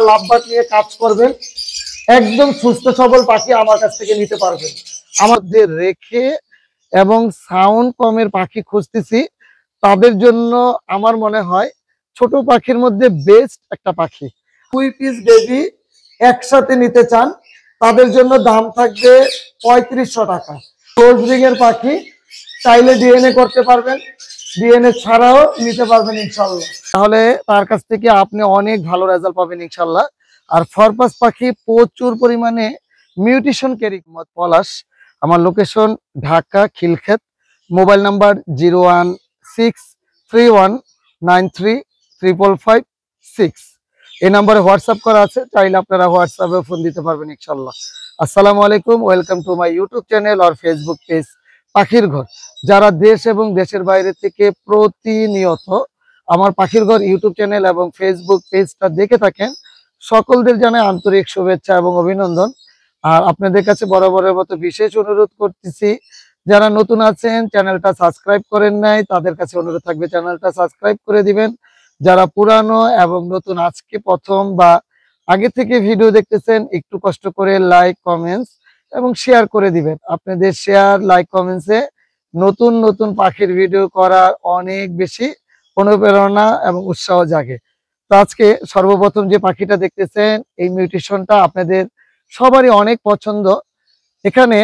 লাভবাট নিয়ে কাজ করবেন, একদম সুস্থ সবল পাখি আমার কাছ থেকে নিতে পারবেন। আমাদের রেখে এবং সাউন্ড কমের পাখি খুঁজতেছি, তাদের জন্য আমার মনে হয় ছোট পাখির মধ্যে বেস্ট একটা পাখি। 2 পিস বেবি একসাথে নিতে চান, তাদের জন্য দাম থাকবে 3500 টাকা। ক্লোজ রিং এর পাখি চাইলে ডিএনএ করতে পারবেন, ডিএনএ ছাড়াও নিতে পারবেন ইনশাল্লাহ। তাহলে তার কাছ থেকে আপনি অনেক ভালো রেজাল্ট পাবেন ইনশাল্লাহ। আর ফরপাস পাখি প্রচুর পরিমাণে মিউটেশন ক্যারি। পলাশ, আমার location Dhaka Khilkhet, mobile number 01631935556। এই নাম্বারে হোয়াটসঅ্যাপ করা আছে, চাইলে আপনারা হোয়াটসঅ্যাপে ফোন দিতে পারবেন ইনশাল্লাহ। আসসালামু আলাইকুম, welcome to my YouTube channel আর ফেসবুক পেজ পাখির ঘর। যারা দেশ এবং দেশের বাইরে থেকে প্রতিনিয়ত আমার পাখির ঘর ইউটিউব চ্যানেল এবং ফেসবুক পেজটা দেখে থাকেন, সকলদের জানাই আন্তরিক শুভেচ্ছা এবং অভিনন্দন। আর আপনাদের কাছে বরাবরের মতো বিশেষ অনুরোধ করতেছি, যারা নতুন আছেন চ্যানেলটা সাবস্ক্রাইব করেন নাই, তাদের কাছে অনুরোধ থাকবে চ্যানেলটা সাবস্ক্রাইব করে দিবেন। যারা পুরানো এবং নতুন আজকে প্রথম বা আগে থেকে ভিডিও দেখতেছেন, একটু কষ্ট করে লাইক কমেন্টস এবং শেয়ার করে দিবেন। আপনাদের শেয়ার লাইক কমেন্টসে নতুন নতুন পাখির ভিডিও করার অনেক বেশি অনুপ্রেরণা এবং উৎসাহ জাগে। তো আজকে সর্বপ্রথম যে পাখিটা দেখতেছেন, এই মিউটেশনটা আপনাদের সবারই অনেক পছন্দ। এখানে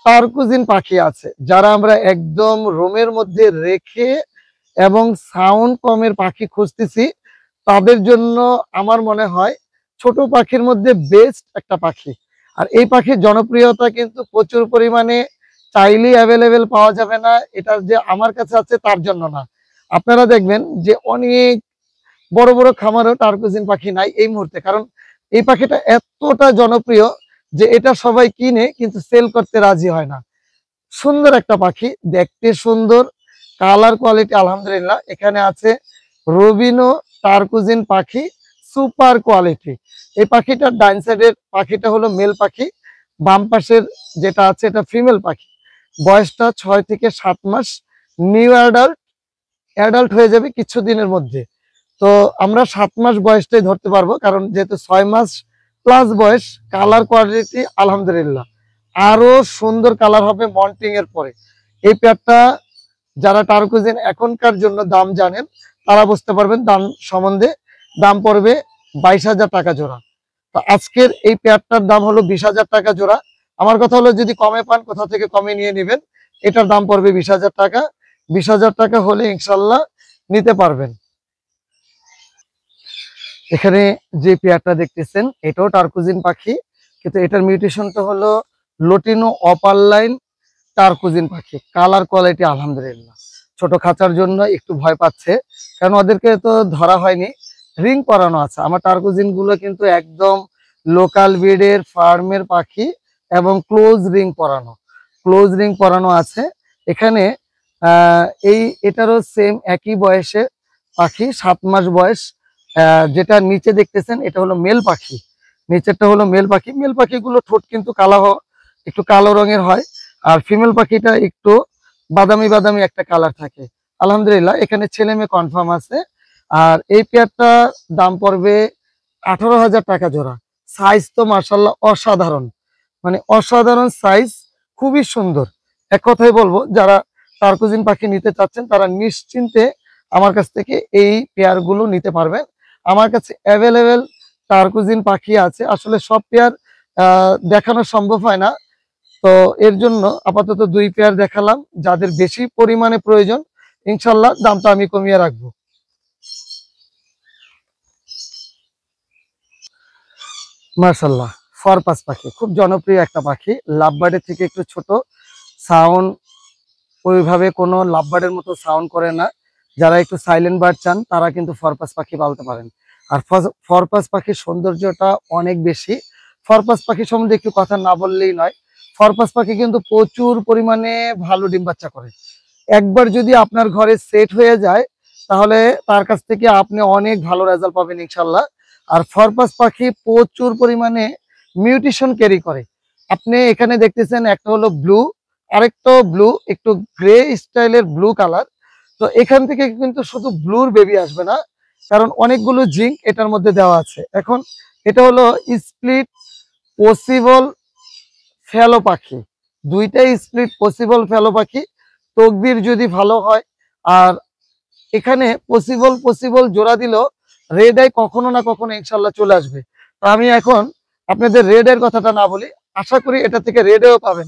টার্কুজিন পাখি আছে, যারা আমরা একদম রুমের মধ্যে রেখে এবং সাউন্ড কমের পাখি খুঁজতেছি, তাদের জন্য আমার মনে হয় ছোট পাখির মধ্যে বেস্ট একটা পাখি। আর এই পাখির জনপ্রিয়তা কিন্তু প্রচুর পরিমাণে, চাইলেই অ্যাভেলেবেল পাওয়া যাবে না। এটা যে আমার কাছে আছে তার জন্য না, আপনারা দেখবেন যে অনেক বড় বড় খামারও টার্কুজিন পাখি নাই এই মুহূর্তে, কারণ এই পাখিটা এতটা জনপ্রিয় যে এটা সবাই কিনে কিন্তু সেল করতে রাজি হয় না। সুন্দর একটা পাখি, দেখতে সুন্দর, কালার কোয়ালিটি আলহামদুলিল্লাহ। এখানে আছে রবিনো টার্কুজিন পাখি, সুপার কোয়ালিটি। এই পাখিটার ডাইন সাইডের পাখিটা হলো মেল পাখি, বাম পাশের যেটা আছে এটা ফিমেল পাখি। বয়সটা 6 থেকে 7 মাস, নিউ অ্যাডাল্ট হয়ে যাবে কিছুদিনের মধ্যে। তো আমরা 7 মাস বয়সটাই ধরতে পারবো, কারণ যেহেতু 6 মাস প্লাস বয়স। কালার কোয়ালিটি আলহামদুলিল্লাহ, আরো সুন্দর কালার হবে মন্টিং এর পরে। এই পেয়ারটা যারা টার্কুজিন এখনকার জন্য দাম জানেন, তারা বুঝতে পারবেন দাম সম্বন্ধে। দাম পড়বে 22,000 টাকা জোড়া। তো আজকের এই পেয়ারটার দাম হলো 20,000 টাকা জোড়া। আমার কথা হলো, যদি কমে পান কোথা থেকে কমে নিয়ে নেবেন। এটার দাম পড়বে 20,000 টাকা। 20,000 টাকা হলে ইনশাল্লাহ নিতে পারবেন। এখানে যে পেয়ারটা দেখতেছেন, এটাও টার্কুজিন পাখি, কিন্তু এটার মিউটেশনটা হলো লটিনো অপারলাইন টার্কুজিন পাখি। কালার কোয়ালিটি আলহামদুলিল্লাহ। ছোট খাঁচার জন্য একটু ভয় পাচ্ছে, কারণ ওদেরকে তো ধরা হয়নি, রিং পরানো আছে। আমার টার্কুজিন গুলো কিন্তু একদম লোকাল ব্রিডের ফার্মের পাখি এবং ক্লোজ রিং পরানো আছে। এখানে এটারও সেম একই বয়সে পাখি, 7 মাস বয়স। যেটা নিচে দেখতেছেন এটা হলো মেল পাখি, নিচেরটা হলো মেল পাখি। মেল পাখিগুলো ঠোঁট কিন্তু একটু কালো রঙের হয়, আর ফিমেল পাখিটা একটু বাদামি বাদামি একটা কালার থাকে। আলহামদুলিল্লাহ, এখানে ছেলে মেয়ে কনফার্ম আছে। আর এই পেয়ারটা দাম পড়বে 18,000 টাকা জোড়া। সাইজ তো মাশাআল্লাহ অসাধারণ, মানে অসাধারণ সাইজ, খুবই সুন্দর। এক কথাই বলবো, যারা টার্কুজিন পাখি নিতে চাচ্ছেন তারা নিশ্চিন্তে আমার কাছ থেকে এই পেয়ার গুলো নিতে পারবেন। আমার কাছে অ্যাভেলেবেল টার্কুজিন পাখি আছে, আসলে সব পেয়ার দেখানো সম্ভব হয় না। তো এর জন্য আপাতত 2 পেয়ার দেখালাম। যাদের বেশি পরিমাণে প্রয়োজন, ইনশাল্লাহ দামটা আমি কমিয়ে রাখবো। মাশাআল্লাহ, ফরপাস পাখি খুব জনপ্রিয় একটা পাখি, লাভবার্ডের থেকে একটু ছোট। সাউন্ড ওইভাবে কোনো লাভবার্ডের মতো সাউন্ড করে না। যারা একটু সাইলেন্ট বার্ড চান, তারা কিন্তু ফরপাস পাখি পালতে পারেন। আর ফরপাস পাখির সৌন্দর্যটা অনেক বেশি। ফরপাস পাখি সম্বন্ধে একটু কথা না বললেই নয়। ফরপাস পাখি কিন্তু প্রচুর পরিমাণে ভালো ডিম বাচ্চা করে। একবার যদি আপনার ঘরে সেট হয়ে যায়, তাহলে তার কাছ থেকে আপনি অনেক ভালো রেজাল্ট পাবেন ইনশাল্লাহ। আর ফরপাস পাখি প্রচুর পরিমাণে মিউটেশন ক্যারি করে। আপনি এখানে দেখতেছেন একটা হলো ব্লু, আরেকটা ব্লু, একটু গ্রে স্টাইলের ব্লু কালার। তো এখান থেকে কিন্তু শুধু ব্লুর বেবি আসবে না, কারণ অনেকগুলো জিঙ্ক এটার মধ্যে দেওয়া আছে। এখন এটা হলো স্প্লিট পসিবল ফেলো পাখি, দুইটাই স্প্লিট পসিবল ফেলো পাখি। তকদির যদি ভালো হয়, আর এখানে পসিবল পসিবল জোড়া দিলেও রেড আই কখনো না কখনো ইনশাল্লাহ চলে আসবে। তো আমি এখন আপনাদের রেড এর কথাটা না বলি, আশা করি এটা থেকে রেডেও পাবেন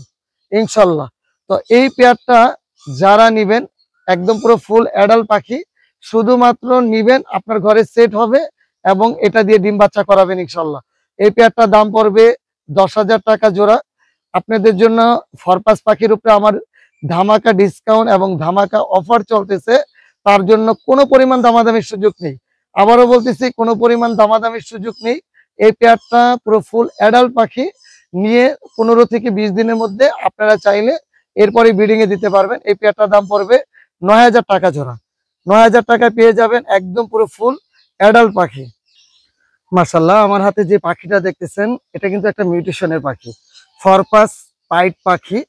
ইনশাল্লাহ। তো এই পেয়ারটা যারা নিবেন, একদম পুরো ফুল অ্যাডাল্ট পাখি, শুধুমাত্র নিবেন, আপনার ঘরে সেট হবে এবং এটা দিয়ে ডিম বাচ্চা করাবেন ইনশাল্লাহ। এই পেয়ারটার দাম পড়বে 10,000 টাকা জোড়া। আপনাদের জন্য ফরপাস পাখির উপরে আমার ধামাকা ডিসকাউন্ট এবং ধামাকা অফার চলতেছে, তার জন্য কোনো পরিমাণ দামাদামির সুযোগ নেই। আবারও বলতেছি, কোনো পরিমাণ দামাদামির সুযোগ নেই। এই পেয়ারটা পুরো ফুল অ্যাডাল্ট পাখি, নিয়ে 15 থেকে 20 দিনের মধ্যে আপনারা চাইলে এরপরে ব্রিডিং এ দিতে পারবেন। এই পেয়ারটার দাম পড়বে 9,000 টাকা জোড়া। 9,000 টাকায় পেয়ে যাবেন একদম পুরো ফুল অ্যাডাল্ট পাখি। মাশাআল্লাহ, আমার হাতে যে পাখিটা দেখতেছেন এটা কিন্তু একটা মিউটেশনের পাখি, ফরপাস পাইট পাখি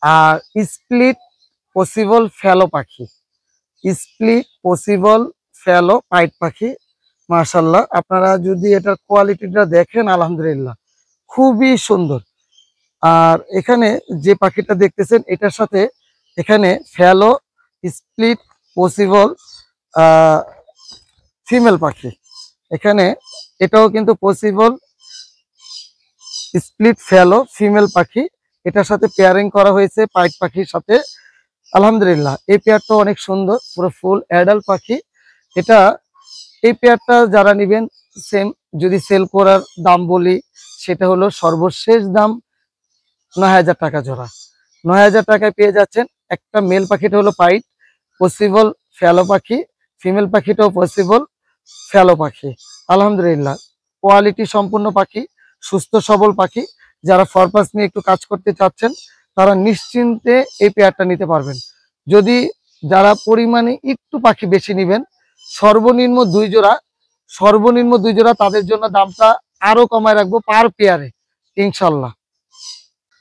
আর স্প্লিট পসিবল ফেলো পাখি, স্প্লিট পসিবল ফেলো পাইট পাখি। মাশাআল্লাহ, আপনারা যদি এটার কোয়ালিটিটা দেখেন, আলহামদুলিল্লাহ খুবই সুন্দর। আর এখানে যে পাখিটা দেখতেছেন এটার সাথে এখানে ফেলো স্প্লিট পসিবল ফিমেল পাখি, এখানে এটাও কিন্তু পসিবল স্প্লিট ফেলো ফিমেল পাখি, এটার সাথে পেয়ারিং করা হয়েছে পাইট পাখির সাথে। আলহামদুলিল্লাহ, এই পেয়ারটা অনেক সুন্দর, পুরো ফুল অ্যাডাল্ট পাখি। এটা এই পেয়ারটা যারা নেবেন, সেম যদি সেল করার দাম বলি, সেটা হলো সর্বশেষ দাম 9,000 টাকা জোড়া। 9,000 টাকায় পেয়ে যাচ্ছেন একটা মেল পাখিটা হলো পাইট পসিবল ফেলো পাখি, ফিমেল পাখিটাও পসিবল ফেলো পাখি। আলহামদুলিল্লাহ, কোয়ালিটি সম্পূর্ণ পাখি, সুস্থ সবল পাখি। যারা ফরপাস নিয়ে একটু কাজ করতে চাচ্ছেন তারা নিশ্চিন্তে এই পেয়ারটা নিতে পারবেন। যদি যারা পরিমাণে একটু পাখি বেশি নেবেন, সর্বনিম্ন 2 জোড়া, সর্বনিম্ন 2 জোড়া, তাদের জন্য দামটা আরো কমায় রাখবো পার পেয়ারে ইনশাল্লাহ।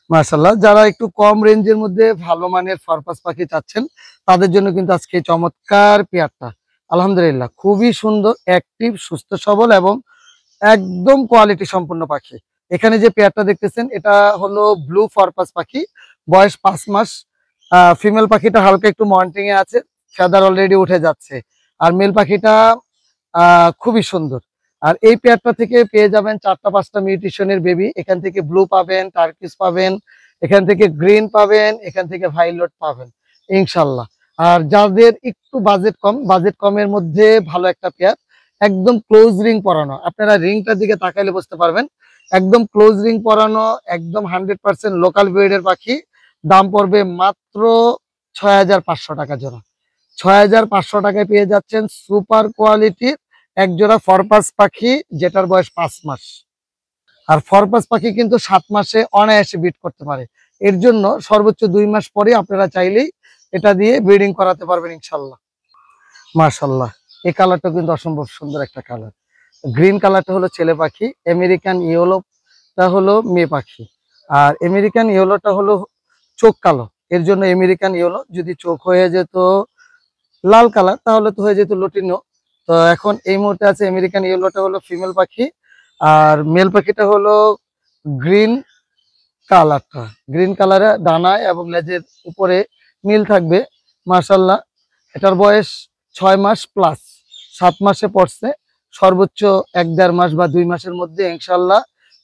মাশাআল্লাহ, যারা একটু কম রেঞ্জের মধ্যে ভালো মানের ফরপাস পাখি চাচ্ছেন তাদের জন্য কিন্তু আজকে চমৎকার পেয়ারটা। আলহামদুলিল্লাহ, খুবই সুন্দর, অ্যাক্টিভ, সুস্থ সবল এবং একদম কোয়ালিটি সম্পূর্ণ পাখি। এখানে যে পেয়ারটা দেখতেছেন এটা হলো ব্লু ফরপাস পাখি, বয়স 5 মাস। ফিমেল পাখিটা হালকা একটু মন্টিং এ আছে, ফেদার অলরেডি উঠে যাচ্ছে। আর মেল পাখিটা খুবই সুন্দর। আর এই পেয়ারটা থেকে পেয়ে যাবেন 4টা-5টা মিউটেশনের বেবি। এখান থেকে ব্লু পাবেন, টার্কিস পাবেন, এখান থেকে গ্রিন পাবেন, এখান থেকে ভাইলট পাবেন ইনশাল্লাহ। আর যাদের একটু বাজেট কম, বাজেট কমের মধ্যে ভালো একটা পেয়ার, একদম ক্লোজ রিং পরানো, আপনারা রিংটার দিকে তাকাইলে বুঝতে পারবেন, একদম ক্লোজ রিং পরানো, একদম 100% লোকাল ব্রিডের পাখি। দাম পড়বে মাত্র 6,500 টাকা জোড়া। 6,500 টাকায় পেয়ে যাচ্ছেন সুপার কোয়ালিটির এক জোড়া ফরপাস পাখি, যেটার বয়স 5 মাস। আর ফরপাস পাখি কিন্তু 7 মাসে অনায়াসে ব্রিড করতে পারে, এর জন্য সর্বোচ্চ 2 মাস পরে আপনারা চাইলেই এটা দিয়ে ব্রিডিং করাতে পারবেন ইনশাল্লাহ। মাশাআল্লাহ, এই কালারটা কিন্তু অসম্ভব সুন্দর একটা কালার। গ্রিন কালারটা হলো ছেলে পাখি, আমেরিকান ইয়েলোটা হলো মেয়ে পাখি। আর আমেরিকান ইয়েলোটা হলো চোখ কালো, এর জন্য আমেরিকান ইয়েলো। যদি চোখ হয়ে যেত লাল কালার তাহলে তো হয়ে যেত লটিনো। তো এখন এই মুহূর্তে আছে আমেরিকান ইয়েলোটা হলো ফিমেল পাখি, আর মেল পাখিটা হলো গ্রিন কালারটা। গ্রিন কালারে ডানায় এবং লেজের উপরে নীল থাকবে। মাশাআল্লাহ, এটার বয়স 6 মাস প্লাস, 7 মাসে পড়ছে। সর্বোচ্চ 1-1.5 মাস বা 2 মাসের মধ্যে ইনশাল্লাহ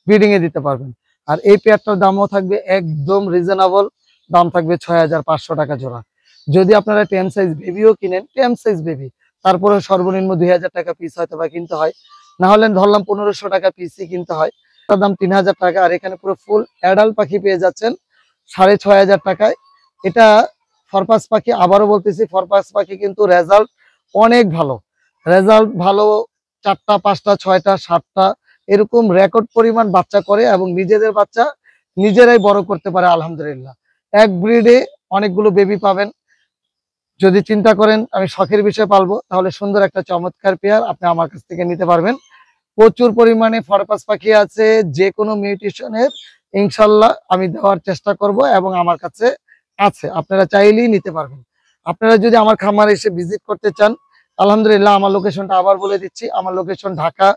ব্রিডিং এ দিতে পারবেন। আর এই পেয়ারটার দামও থাকবে একদম রিজনেবল, দাম থাকবে 6,500 টাকা জোড়া। যদি আপনারা টেম সাইজ বেবিও কিনেন, টেম সাইজ বেবি, তারপরে সর্বনিম্ন 2,000 টাকা পিস হয়তো বা কিনতে হয়, না হলে ধরলাম 1500 টাকা পিসই কিনতে হয়, তার দাম 3,000 টাকা। আর এখানে পুরো ফুল অ্যাডাল্ট পাখি পেয়ে যাচ্ছেন 6,500 টাকায়। এটা ফরপাস পাখি, আবারও বলতেছি ফরপাস পাখি কিন্তু রেজাল্ট অনেক ভালো, রেজাল্ট ভালো। 4টা, 5টা, 6টা, 7টা এরকম রেকর্ড পরিমাণ বাচ্চা করে এবং নিজেদের বাচ্চা নিজেরাই বড় করতে পারে আলহামদুলিল্লাহ। এক ব্রিডে অনেকগুলো বেবি পাবেন। যদি চিন্তা করেন আমি শখের বিষয় পালবো, তাহলে সুন্দর একটা চমৎকার পেয়ার আপনি আমার কাছ থেকে নিতে পারবেন। প্রচুর পরিমাণে ফরপাস পাখি আছে, যে কোনো মিউটেশনের ইনশাল্লাহ আমি দেওয়ার চেষ্টা করব এবং আমার কাছে আছে, আপনারা চাইলেই নিতে পারবেন। আপনারা যদি আমার খামার এসে ভিজিট করতে চান, আলহামদুলিল্লাহ, আমার লোকেশনটা আবার বলে দিচ্ছি। আমার লোকেশন ঢাকা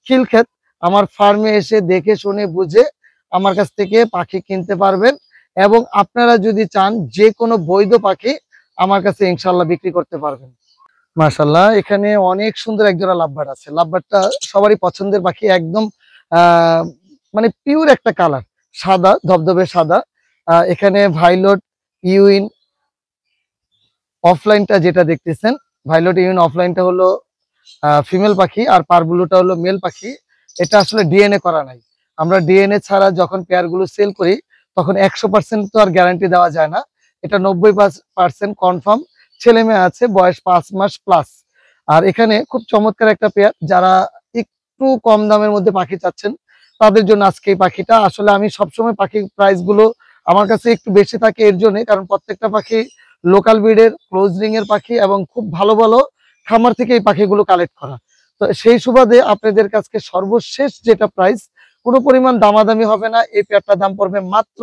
খিলক্ষেত। আমার ফার্মে এসে দেখে শুনে বুঝে আমার কাছ থেকে পাখি কিনতে পারবেন, এবং আপনারা যদি চান যে কোনো বৈধ পাখি আমার কাছে ইনশাল্লাহ বিক্রি করতে পারবেন। মাশাল্লাহ, এখানে অনেক সুন্দর একজোড়া লাভবার্ড আছে। লাভবার্ডটা সবারই পছন্দের পাখি, একদম আহ মানে পিওর একটা কালার, সাদা ধবধবে সাদা। এখানে ভাইলট ইউইন অফলাইনটা যেটা দেখতেছেন, ভাইলট ইউইন অফলাইনটা হলো ফিমেল পাখি, আর পারব্লুটা হলো মেল পাখি। এটা আসলে ডিএনএ করা নাই। আমরা ডিএনএ ছাড়া যখন পেয়ার গুলো সেল করি তখন 100% তো আর গ্যারান্টি দেওয়া যায় না। এটা 90% কনফার্ম ছেলে মেয়ে আছে, বয়স 5 মাস প্লাস। আর এখানে খুব চমৎকার একটা পেয়ার, যারা একটু কম দামের মধ্যে পাখি চাচ্ছেন তাদের জন্য আজকে এই পাখিটা। আসলে আমি সবসময় পাখির প্রাইস গুলো আমার কাছে একটু বেশি থাকে এর জন্য, কারণ প্রত্যেকটা পাখি লোকাল ব্রিডের ক্লোজ রিং এর পাখি, এবং খুব ভালো ভালো খামার থেকে এই পাখিগুলো কালেক্ট করা। তো সেই সুবাদে আপনাদের কাছে সর্বশেষ যেটা প্রাইস, কোনো পরিমাণ দামাদামি হবে না। এই পেয়ারটার দাম পড়বে মাত্র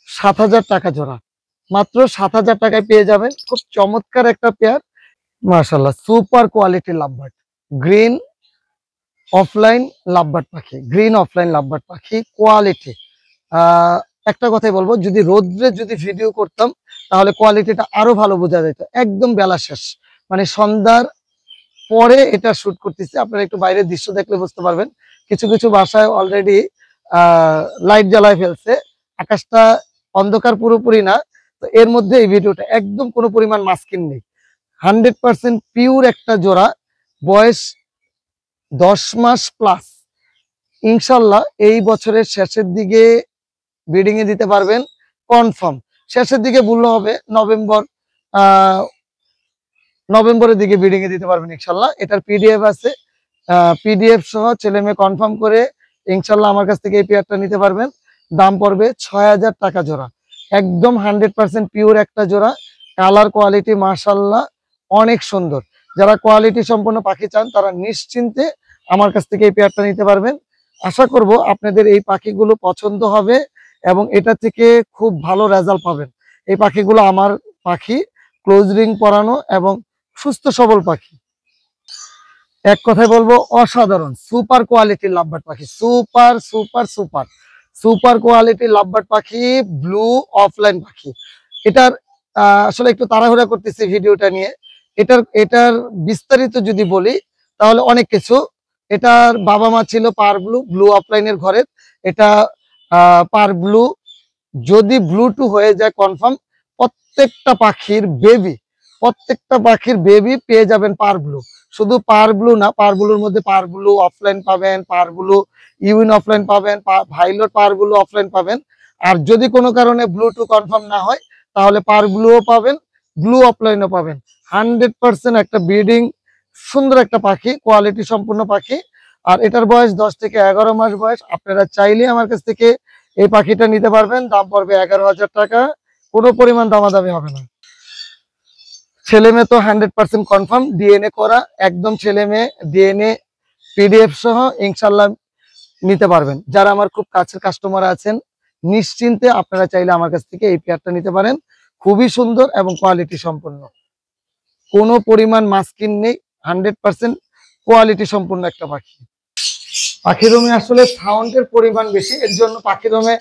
7,000 টাকা জোড়া। মাত্র 7,000 টাকায় পেয়ে যাবেন খুব চমৎকার একটা পেয়ার। মাশাআল্লাহ, সুপার কোয়ালিটির লাভবার্ড, গ্রিন অফলাইন লাভবার্ড পাখি, গ্রিন অফলাইন লাভবার্ড পাখি কোয়ালিটি। একটা কথাই বলবো, যদি রোদ্রে যদি ভিডিও করতাম তাহলে কোয়ালিটিটা আরো ভালো বোঝা যেত। একদম বেলা শেষ, মানে সন্ধ্যার পরে এটা শুট করতেছি। আপনারা একটু বাইরের দৃশ্য দেখলে বুঝতে পারবেন। কিছু কিছু বাসায় অলরেডি লাইট জ্বালায় ফেলছে, আকাশটা অন্ধকার পুরোপুরি না। তো এর মধ্যে এই ভিডিওটা একদম কোনো পরিমাণ মাস্কিন নেই, 100% পিওর একটা জোড়া, বয়স 10 মাস প্লাস। ইনশাল্লাহ এই বছরের শেষের দিকে ব্রিডিং এ দিতে পারবেন কনফার্ম। শেষের দিকে বললে হবে নভেম্বরের দিকে ব্রিডিং এ দিতে পারবেন ইনশাল্লাহ। এটার পিডিএফ আছে, পিডিএফ সহ ছেলে মেয়ে কনফার্ম করে ইনশাল্লাহ আমার কাছ থেকে এই পেয়ারটা নিতে পারবেন। দাম পড়বে 6,000 টাকা জোড়া। একদম 100% পিওর একটা জোড়া, কালার কোয়ালিটি মাশাল্লাহ অনেক সুন্দর। যারা কোয়ালিটি সম্পন্ন পাখি চান তারা নিশ্চিন্তে আমার কাছ থেকে এই পেয়ারটা নিতে পারবেন। আশা করব আপনাদের এই পাখিগুলো পছন্দ হবে এবং এটা থেকে খুব ভালো রেজাল্ট পাবেন। এই পাখিগুলো আমার পাখি, ক্লোজ রিং পরানো এবং সুস্থ সবল পাখি। এক কথায় বলবো অসাধারণ সুপার কোয়ালিটির লাভবার্ড পাখি, সুপার সুপার সুপার সুপার কোয়ালিটির লাভবার্ড পাখি, ব্লু অফলাইন পাখি। এটার আসলে একটু তাড়াহুড়া করতেছি ভিডিওটা নিয়ে। এটার বিস্তারিত যদি বলি তাহলে অনেক কিছু। এটার বাবা মা ছিল পার ব্লু, ব্লু অফলাইনের ঘরের। এটা পার ব্লু, যদি ব্লু টু হয়ে যায় কনফার্ম প্রত্যেকটা পাখির বেবি পেয়ে যাবেন পার ব্লু। শুধু পার ব্লু না, পার ব্লুর মধ্যে পার ব্লু অফলাইন পাবেন, পার ব্লু ইউইন অফলাইন পাবেন, ভাইলট পার ব্লু অফলাইন পাবেন। আর যদি কোনো কারণে ব্লু টু কনফার্ম না হয় তাহলে পার ব্লুও পাবেন, ব্লু অফলাইনও পাবেন। 100% একটা ব্রিডিং সুন্দর একটা পাখি, কোয়ালিটি সম্পূর্ণ পাখি। আর এটার বয়স 10 থেকে 11 মাস বয়স। আপনারা চাইলে আমার কাছ থেকে এই পাখিটা নিতে পারবেন। দাম পড়বে 11,000 টাকা, কোনো পরিমাণ দামাদামি হবে না। ছেলে মেয়ে তো 100% কনফার্ম, ডিএনএ করা, একদম ছেলে মেয়ে ডিএনএ পিডিএফ সহ ইনশাল্লাহ নিতে পারবেন। যারা আমার খুব কাছের কাস্টমার আছেন নিশ্চিন্তে আপনারা চাইলে আমার কাছ থেকে এই পেয়ারটা নিতে পারেন। খুবই সুন্দর এবং কোয়ালিটি সম্পন্ন, কোনো পরিমাণ মাস্কিন নেই, 100% কোয়ালিটি সম্পন্ন একটা পাখি। পাখি রুমে আসলে সাউন্ডের পরিমাণ বেশি, এর জন্য পাখি রুমে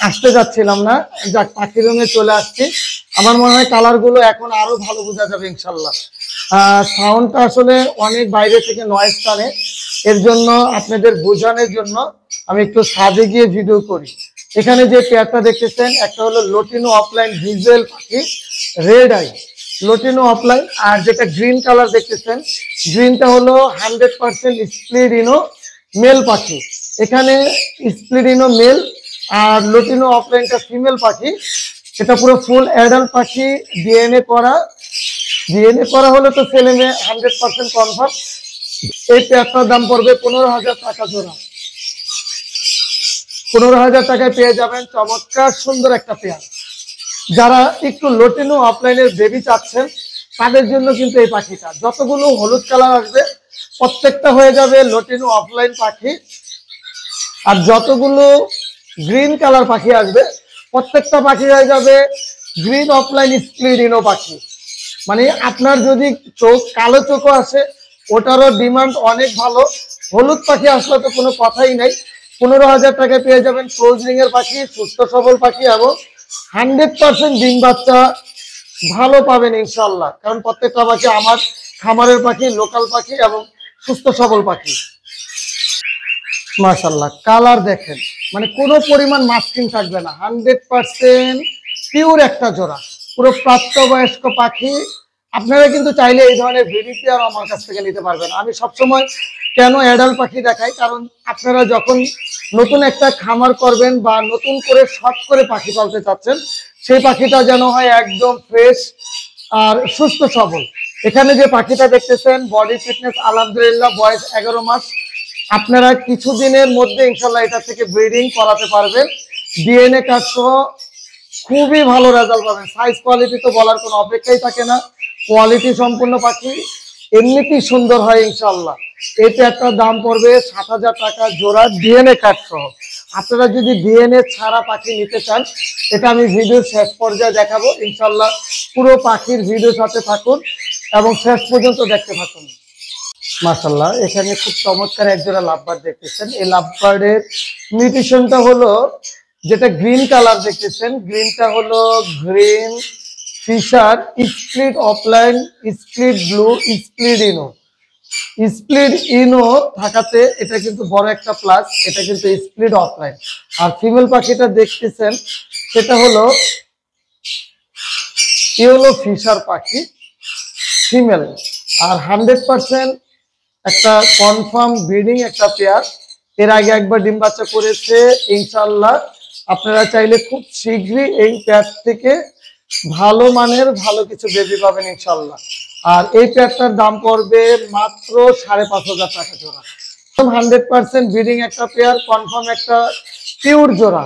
আসতে যাচ্ছিলাম না। যাক, পাখি রুমে চলে আসছি। আমার মনে হয় কালার গুলো এখন আরো ভালো বোঝা যাবে ইনশাল্লাহ। সাউন্ডটা আসলে অনেক বাইরে থেকে নয়েজ টানে, এর জন্য আপনাদের বোঝানোর জন্য আমি একটু ছাদে গিয়ে ভিডিও করি। এখানে যে পেয়ারটা দেখতেছেন একটা হলো লটিনো অফলাইন ভিজুয়াল পাখি, রেড আই লটিনো অফলাইন। আর যেটা গ্রিন কালার দেখতেছেন, গ্রিনটা হলো 100% স্প্লিডিনো মেল পাখি। এখানে স্প্লিডিনো মেল আর লটিনো অফলাইনটা ফিমেল পাখি। এটা পুরো ফুল অ্যাডাল্ট পাখি, ডিএনএ করা হলে তো ছেলে মেয়ে 100% কনফার্ম। এই পেয়ারটার দাম পড়বে 15,000 টাকা জোড়া। 15,000 টাকায় পেয়ে যাবেন চমৎকার সুন্দর একটা পেয়ার। যারা একটু লটিনো অফলাইনের বেবি চাচ্ছেন তাদের জন্য কিন্তু এই পাখিটা, যতগুলো হলুদ কালার আসবে প্রত্যেকটা হয়ে যাবে লটিনো অফলাইন পাখি, আর যতগুলো গ্রিন কালার পাখি আসবে প্রত্যেকটা পাখি হয়ে যাবে গ্রিন অফলাইন স্প্লিডিনো পাখি। মানে আপনার যদি চোখ কালো চোখও আসে ওটারও ডিমান্ড অনেক ভালো। হলুদ পাখি আসলে তো কোনো কথাই নাই। 15,000 টাকায় পেয়ে যাবেন ক্লোজ রিং এর পাখি, সুস্থ সবল পাখি এবং 100% ডিম বাচ্চা ভালো পাবেন ইনশাল্লাহ। কারণ প্রত্যেকটা পাখি আমার খামারের পাখি, লোকাল পাখি এবং সুস্থ সবল পাখি। মাশাআল্লাহ কালার দেখেন, মানে কোনো পরিমাণ মাস্কিং থাকবে না, 100% পিওর একটা জোড়া, পুরো প্রাপ্তবয়স্ক পাখি। আপনারা কিন্তু চাইলে এই ধরনের বেবি পেয়ার আমার কাছ থেকে নিতে পারবেন। আমি সবসময় কেন অ্যাডাল্ট পাখি দেখাই, কারণ আপনারা যখন নতুন একটা খামার করবেন বা নতুন করে শখ করে পাখি পালতে চাচ্ছেন, সেই পাখিটা যেন হয় একদম ফ্রেশ আর সুস্থ সবল। এখানে যে পাখিটা দেখতেছেন বডি ফিটনেস আলহামদুলিল্লাহ, বয়স 11 মাস। আপনারা কিছুদিনের মধ্যে ইনশাল্লাহ এটা থেকে ব্রিডিং করাতে পারবেন। ডিএনএ কার্ড সহ খুবই ভালো রেজাল্ট পাবেন। সাইজ কোয়ালিটি তো বলার কোনো অপেক্ষাই থাকে না, কোয়ালিটি সম্পূর্ণ পাখি, এমনিতেই সুন্দর হয় ইনশাল্লাহ। এটা একটা দাম পড়বে 7,000 টাকা জোড়া ডিএনএ কার্ড সহ। আপনারা যদি ডিএনএ ছাড়া পাখি নিতে চান, এটা আমি ভিডিওর শেষ পর্যায়ে দেখাবো ইনশাল্লাহ। পুরো পাখির ভিডিওর সাথে থাকুন এবং শেষ পর্যন্ত দেখতে থাকুন। মাশাআল্লাহ এখানে খুব চমৎকার একজোড়া লাভবার্ড দেখতেছেন। এই লাভবার্ডের মিউটেশনটা হলো, যেটা গ্রিন কালার দেখতেছেন, গ্রিনটা হলো green Fischer split opaline split blue split ino. Split ino থাকাতে এটা কিন্তু বড় একটা প্লাস, এটা কিন্তু স্প্লিট অফলাইন। আর ফিমেল পাখিটা দেখতেছেন সেটা হলো ইয়েলো ফিশার পাখি ফিমেল। আর 100% একটা কনফার্ম ব্রিডিং একটা পেয়ার। এর আগে একবার ডিম বাচ্চা করেছে ইনশাল্লাহ। আপনারা চাইলে খুব শীঘ্রই এই পেয়ার থেকে ভালো মানের ভালো কিছু বেবি পাবেন ইনশাল্লাহ। আর এই পেয়ারটার দাম পড়বে মাত্র 5,500 টাকা জোড়া। 100% ব্রিডিং একটা পেয়ার, কনফার্ম একটা পিওর জোড়া।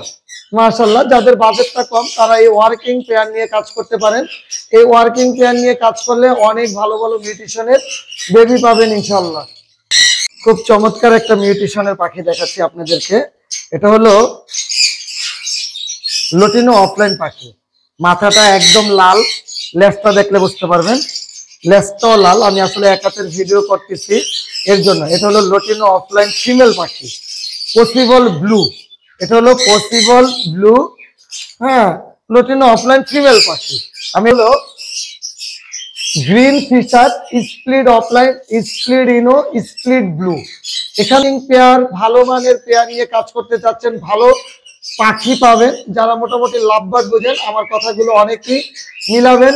মাশাআল্লাহ যাদের বাজেটটা কম তারা এই ওয়ার্কিং পেয়ার নিয়ে কাজ করতে পারেন। এই ওয়ার্কিং পেয়ার নিয়ে কাজ করলে অনেক ভালো ভালো মিউটেশনের বেবি পাবেন ইনশাল্লাহ। খুব চমৎকার একটা মিউটেশনের পাখি দেখাচ্ছি আপনাদেরকে। এটা হলো লটিনো অফলাইন পাখি। মাথাটা একদম লাল, লেজটা দেখলে বুঝতে পারবেন, লেজটাও লাল। আমি আসলে এক হাতের ভিডিও করতেছি এর জন্য। এটা হলো লটিনো অফলাইন ফিমেল পাখি, পসিবল ব্লু। এটা হলো পসিবল ব্লু, হ্যাঁ, লটিনো অফলাইন ফিমেল পাখি। আমি হলো green Fischer split opaline split ino split blue. এখানে পেয়ার ভালো মানের পেয়ার নিয়ে কাজ করতে চাচ্ছেন, ভালো পাখি পাবেন। যারা মোটামুটি লাভবার্ড বুঝেন আমার কথাগুলো অনেকেই মিলাবেন,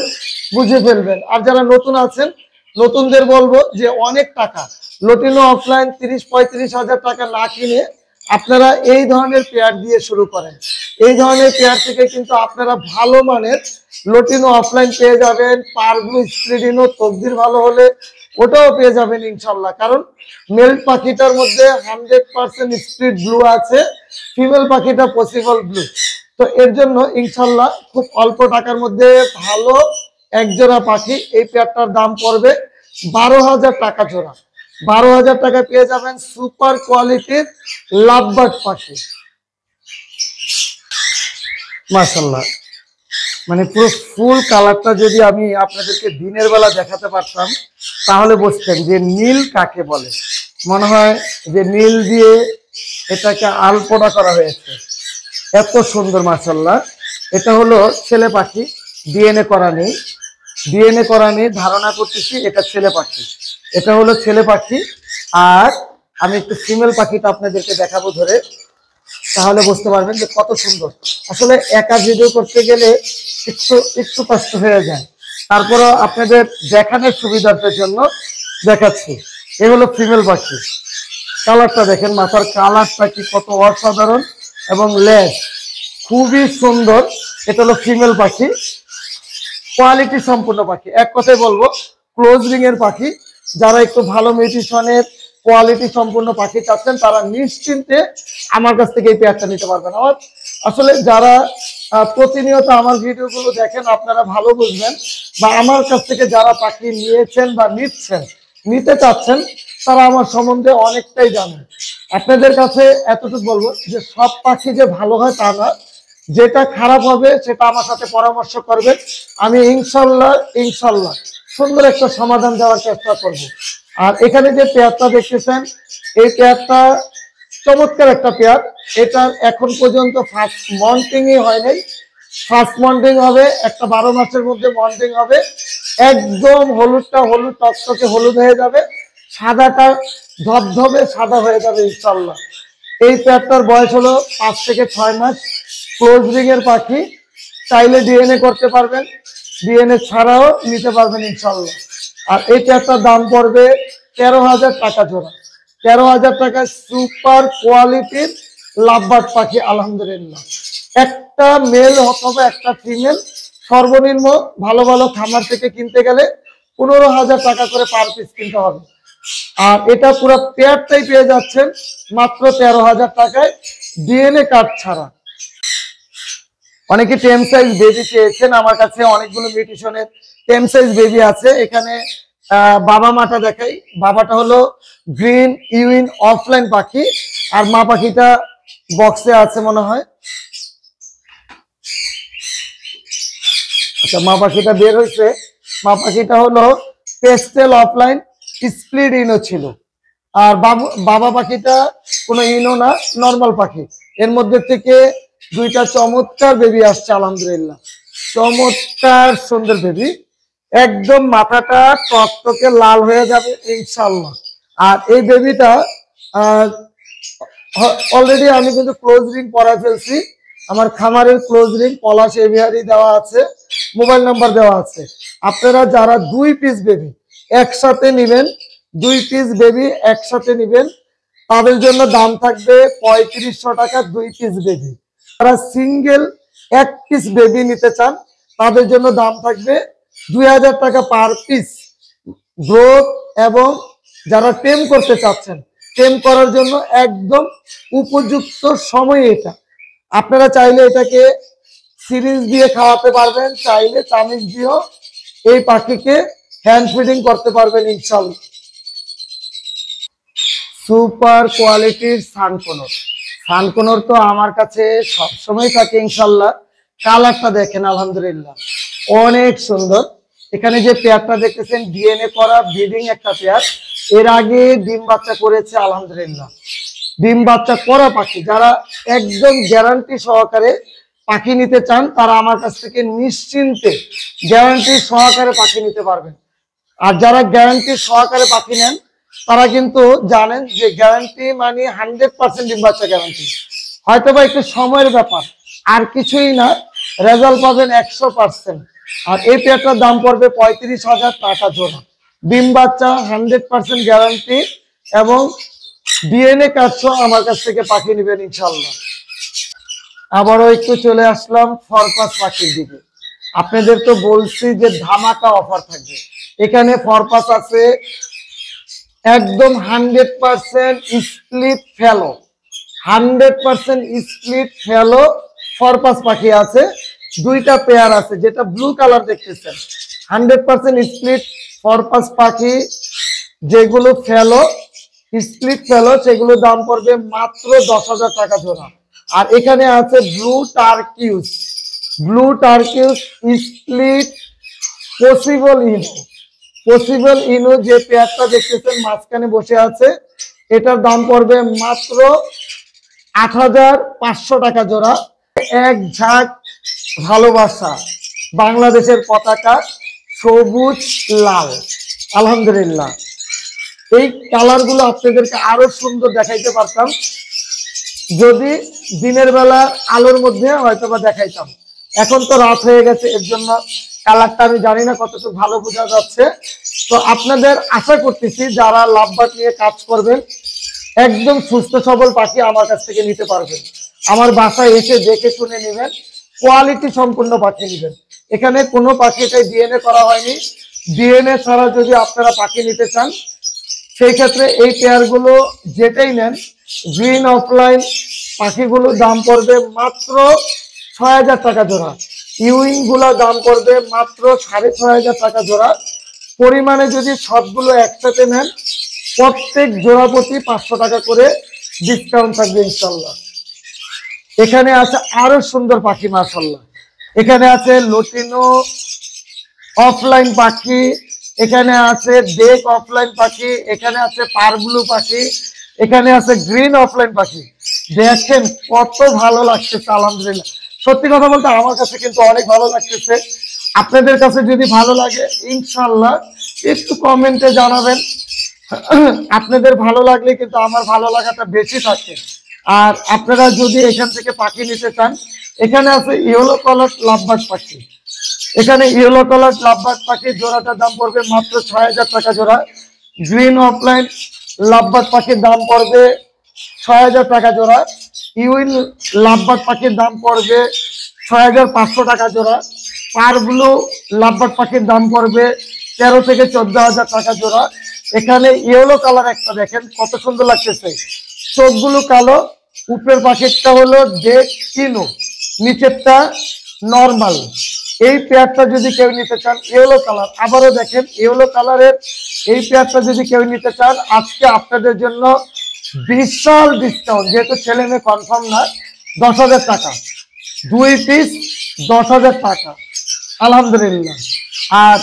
বুঝে ফেলবেন। আর যারা নতুন আছেন নতুনদের বলবো যে অনেক টাকা লটিনো অফলাইন 30-35,000 টাকা না কিনে আপনারা এই ধরনের পেয়ার দিয়ে শুরু করেন। এই ধরনের পেয়ার থেকে কিন্তু আপনারা ভালো মানের লটিনো অফলাইন পেয়ে যাবেন। পারব্লু স্প্লিডিনো তকদির ভালো হলে ওটাও পেয়ে যাবেন ইনশাল্লাহ। কারণ মেল পাখিটার মধ্যে 100% স্প্লিট ব্লু আছে, ফিমেল পাখিটা পসিবল ব্লু। তো এর জন্য ইনশাল্লাহ খুব অল্প টাকার মধ্যে ভালো একজোড়া পাখি। এই পেয়ারটার দাম পড়বে 12,000 টাকা জোড়া। 12,000 টাকায় পেয়ে যাবেন সুপার কোয়ালিটির লাভবার্ড পাখি। মাশাআল্লাহ মানে পুরো ফুল কালারটা যদি আমি আপনাদেরকে দিনের বেলা দেখাতে পারতাম তাহলে বুঝতেন যে নীল কাকে বলে। মনে হয় যে নীল দিয়ে এটাকে আলপনা করা হয়েছে, এত সুন্দর মাশাআল্লাহ। এটা হলো ছেলে পাখি, ডিএনএ করা নেই, ডিএনএ করা নেই, ধারণা করতেছি এটা ছেলে পাখি। এটা হলো ছেলে পাখি। আর আমি একটু ফিমেল পাখিটা আপনাদেরকে দেখাবো ধরে, তাহলে বুঝতে পারবেন যে কত সুন্দর। আসলে একা ভিডিও করতে গেলে একটু কষ্ট হয়ে যায়, তারপরও আপনাদের দেখানোর সুবিধার্থের জন্য দেখাচ্ছি। এ হলো ফিমেল পাখি। কালারটা দেখেন, মাথার কালারটা কি কত অসাধারণ এবং লেজ খুবই সুন্দর। এটা হলো ফিমেল পাখি, কোয়ালিটি সম্পূর্ণ পাখি। এক কথায় বলবো ক্লোজ রিং এর পাখি। যারা একটু ভালো মিউটেশনের কোয়ালিটি সম্পূর্ণ পাখি চাচ্ছেন তারা নিশ্চিন্তে আমার কাছ থেকে এই পেয়ারটা নিতে পারবেন। আমার আসলে যারা প্রতিনিয়ত আমার ভিডিওগুলো দেখেন আপনারা ভালো বুঝবেন, বা আমার কাছ থেকে যারা পাখি নিয়েছেন বা নিতে চাচ্ছেন তারা আমার সম্বন্ধে অনেকটাই জানেন। আপনাদের কাছে এতটুকু বলবো যে সব পাখি যে ভালো হয় তা না, যেটা খারাপ হবে সেটা আমার সাথে পরামর্শ করবেন। আমি ইনশাল্লাহ সুন্দর একটা সমাধান দেওয়ার চেষ্টা করব। আর এখানে যে পেয়ারটা দেখতেছেন, এই পেয়ারটা চমৎকার একটা পেয়ার। এটা এখন পর্যন্ত ফার্স্ট মন্টিংই হয় নাই। ফার্স্ট মন্টিং হবে, একটা 12 মাসের মধ্যে মন্টিং হবে। একদম হলুদটা হলুদ, টকটকে হলুদ হয়ে যাবে, সাদাটা ধবধবে সাদা হয়ে যাবে ইনশাল্লাহ। এই পেয়ারটার বয়স হলো 5 থেকে 6 মাস। ক্লোজ রিং এর পাখি, চাইলে ডিএনএ করতে পারবেন, ডিএনএ ছাড়াও নিতে পারবেন ইনশাল্লাহ। আর এই পেয়ারটার দাম পড়বে 13,000 টাকা জোড়া। 13,000 টাকায় সুপার কোয়ালিটির লাভবার্ড পাখি আলহামদুলিল্লাহ। একটা মেল অথবা একটা ফিমেল, সর্বনিম্ন ভালো ভালো খামার থেকে কিনতে গেলে 15,000 টাকা করে পার পিস কিনতে হবে। আর এটা পুরো পেয়ারটাই পেয়ে যাচ্ছেন মাত্র 13,000 টাকায়, ডিএনএ কার্ড ছাড়া। অনেকে টেম সাইজ বেবি চেয়েছেন, আমার কাছে অনেকগুলো মিউটেশনের টেম সাইজ বেবি আছে। এখানে বাবা মাটা দেখাই। বাবাটা হলো গ্রিন ইউইন অফলাইন পাখি, আর মা পাখিটা বক্সে আছে মনে হয়। আচ্ছা, মা পাখিটা বের হয়েছে। মা পাখিটা হলো পেস্টেল অফলাইন স্প্লিট ইনো ছিল। আর বাবা পাখিটা কোনো ইনো না, নর্মাল পাখি। এর মধ্যে থেকে দুইটা চমৎকার বেবি আসছে আলহামদুলিল্লাহ। চমৎকার সুন্দর বেবি, একদম মাথাটা টকটকে লাল হয়ে যাবে ইনশাল্লাহ। আর এই বেবিটা অলরেডি আমি কিন্তু ক্লোজ রিং পরা ফেলছি। আমার খামারের ক্লোজ রিং পলাশ এভিয়ারি দেওয়া আছে, মোবাইল নাম্বার দেওয়া আছে। আপনারা যারা 2 পিস বেবি একসাথে নেবেন, 2 পিস বেবি একসাথে নেবেন, তাদের জন্য দাম থাকবে 3500 টাকা 2 পিস বেবি। যারা সিঙ্গেল 1 পিস বেবি নিতে চান, তাদের জন্য দাম থাকবে 2000 টাকা পার পিস। গ্রোথ এবং যারা টেম করতে চাচ্ছেন, টেম করার জন্য একদম উপযুক্ত সময় এটা। আপনারা চাইলে এটাকে সিরিজ দিয়ে খাওয়াতে পারবেন, চাইলে চামিচ দিয়েও এই পাখিকে হ্যান্ড ফিডিং করতে পারবেন ইনশাল্লাহ। সুপার কোয়ালিটির সানকোনর। সানকোনর তো আমার কাছে সবসময় থাকে ইনশাল্লাহ। কালারটা দেখেন আলহামদুলিল্লাহ, অনেক সুন্দর। এখানে যে পেয়ারটা দেখতেছেন, ডিএনএ করা ব্রিডিং একটা পেয়ার। এর আগে ডিম বাচ্চা করেছে আলহামদুলিল্লাহ। ডিম বাচ্চা করা পাখি, যারা একদম গ্যারান্টি সহকারে পাখি নিতে চান, তারা আমার কাছ থেকে নিশ্চিন্তে গ্যারান্টি সহকারে পাখি নিতে পারবেন। আর যারা গ্যারান্টি সহকারে পাখি নেন, তারা কিন্তু জানেন যে গ্যারান্টি মানে 100% ডিম বাচ্চা গ্যারান্টি। হয়তো বা একটু সময়ের ব্যাপার, আর কিছুই না, রেজাল্ট পাবেন 100%। আর এই পেয়ারটার দাম পড়বে 35,000 টাকা জোড়া। ডিম বাচ্চা 100% গ্যারান্টি এবং ডিএনএ কার্ড সহ আমার কাছ থেকে পাখি নেবেন ইনশাল্লাহ। আবারও একটু চলে আসলাম ফরপাস পাখির দিকে। আপনাদের তো বলছি যে ধামাকা অফার থাকবে। এখানে ফরপাস আছে একদম 100% স্প্লিট ফেলো, 100% স্প্লিট ফেলো ফরপাস পাখি আছে। 2টা পেয়ার আছে, যেটা ব্লু কালার দেখতেছেন 100% স্প্লিট ফরপাস পাখি, যেগুলো ফেলো স্প্লিট ফেলো, সেগুলো দাম পড়বে মাত্র 10,000 টাকা জোড়া। আর এখানে আছে ব্লু টার্কিউস, ব্লু টার্কিউস স্প্লিট পসিবল ইনো। পসিবল ইনো যে পেয়ারটা দেখতেছেন মাঝখানে বসে আছে, এটার দাম পড়বে মাত্র 8,500 টাকা জোড়া। এক ঝাঁক ভালোবাসা, বাংলাদেশের পতাকা সবুজ লাল আলহামদুলিল্লাহ। এই কালার গুলো আপনাদেরকে আরো সুন্দর দেখাইতে পারতাম যদি দিনের বেলা আলোর মধ্যে হয়তো বা দেখাইতাম। এখন তো রাত হয়ে গেছে, এর জন্য কালারটা আমি জানি না কতটুকু ভালো বোঝা যাচ্ছে। তো আপনাদের আশা করতেছি যারা লাভবার্ড নিয়ে কাজ করবেন, একদম সুস্থ সবল পাখি আমার কাছ থেকে নিতে পারবেন। আমার বাসায় এসে দেখে শুনে নেবেন, কোয়ালিটি সম্পূর্ণ পাখি নেবেন। এখানে কোনো পাখিটাই ডিএনএ করা হয়নি। ডিএনএ ছাড়া যদি আপনারা পাখি নিতে চান, সেই ক্ষেত্রে এই পেয়ারগুলো যেটাই নেন, গ্রিন অফলাইন পাখিগুলোর দাম পড়বে মাত্র 6,000 টাকা জোড়া। ইউইং গুলো দাম পড়বে মাত্র 6,500 টাকা জোড়া। পরিমাণে যদি সবগুলো একসাথে নেন, প্রত্যেক জোড়া প্রতি 500 টাকা করে ডিসকাউন্ট থাকবে ইনশাল্লাহ। এখানে আছে আরো সুন্দর পাখি মাশাআল্লাহ। এখানে আছে লটিনো অফলাইন পাখি, এখানে আছে ডেক অফলাইন পাখি, এখানে আছে পারব্লু পাখি, এখানে আছে গ্রিন অফলাইন পাখি। দেখেন কত ভালো লাগতেছে, আলহামদুলিল্লাহ। সত্যি কথা বলতে আমার কাছে কিন্তু অনেক ভালো লাগতেছে। আপনাদের কাছে যদি ভালো লাগে ইনশাল্লাহ একটু কমেন্টে জানাবেন। আপনাদের ভালো লাগলে কিন্তু আমার ভালো লাগাটা বেশি থাকে। আর আপনারা যদি এখান থেকে পাখি নিতে চান, এখানে আছে ইয়েলো কালার লাভবার্ড পাখি। এখানে ইয়েলো কালার লাভবার্ড পাখির জোড়াটার দাম পড়বে মাত্র ৬,০০০ টাকা জোড়া। গ্রিন অফলাইন লাভবার্ড পাখির দাম পড়বে ৬,০০০ টাকা জোড়া। ইউইল লাভবার্ড পাখির দাম পড়বে ৬,৫০০ টাকা জোড়া। পারব্লু লাভবার্ড পাখির দাম পড়বে ১৩ থেকে ১৪,০০০ টাকা জোড়া। এখানে ইয়েলো কালার একটা দেখেন কত সুন্দর লাগতেছে, চোখগুলো কালো, উপরের পাখিরটা হলো ডেক কিনো, নিচেরটা নর্মাল। এই পেয়ারটা যদি কেউ নিতে চান ইয়েলো কালার, আবারও দেখেন ইয়েলো কালারের এই পেয়ারটা যদি কেউ নিতে চান, আজকে আপনাদের জন্য বিশাল ডিসকাউন্ট, যেহেতু ছেলে মেয়ে কনফার্ম না, ১০,০০০ টাকা 2 পিস, ১০,০০০ টাকা আলহামদুলিল্লাহ। আর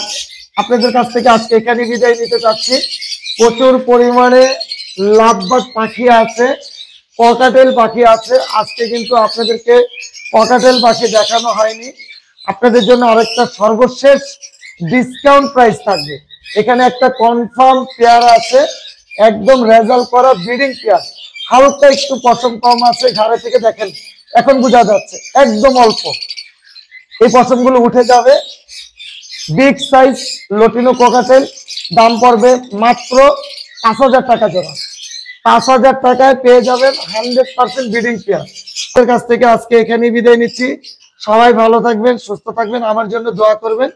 আপনাদের কাছ থেকে আজকে এখানে বিদায় নিতে চাচ্ছি। প্রচুর পরিমাণে লাভবার্ড পাখি আছে, ককাটেল পাখি আছে। আজকে কিন্তু আপনাদেরকে ককাটেল পাখি দেখানো হয়নি, আপনাদের জন্য আরেকটা সর্বশেষ ডিসকাউন্ট প্রাইস থাকবে। এখানে একটা কনফার্ম পেয়ার আছে, একদম রেজাল্ট করা ব্রিডিং পেয়ার, হালকা একটু পশম কম আছে, ঘাড়ে থেকে দেখেন এখন বোঝা যাচ্ছে একদম অল্প। এই পশমগুলো উঠে যাবে। বিগ সাইজ লটিনো কোকাটেল, দাম পড়বে মাত্র ৫,০০০ টাকা জোড়া। ৫,০০০ টাকায় পেয়ে যাবেন 100% ব্রিডিং পেয়ার। আপনার কাছ থেকে আজকে এখানেই বিদায় নিচ্ছি। সবাই ভালো থাকবেন, সুস্থ থাকবেন, আমার জন্য দোয়া করবেন।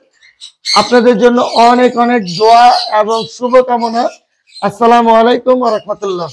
আপনাদের জন্য অনেক অনেক দোয়া এবং শুভকামনা। আসসালামু আলাইকুম ওয়া রাহমাতুল্লাহ।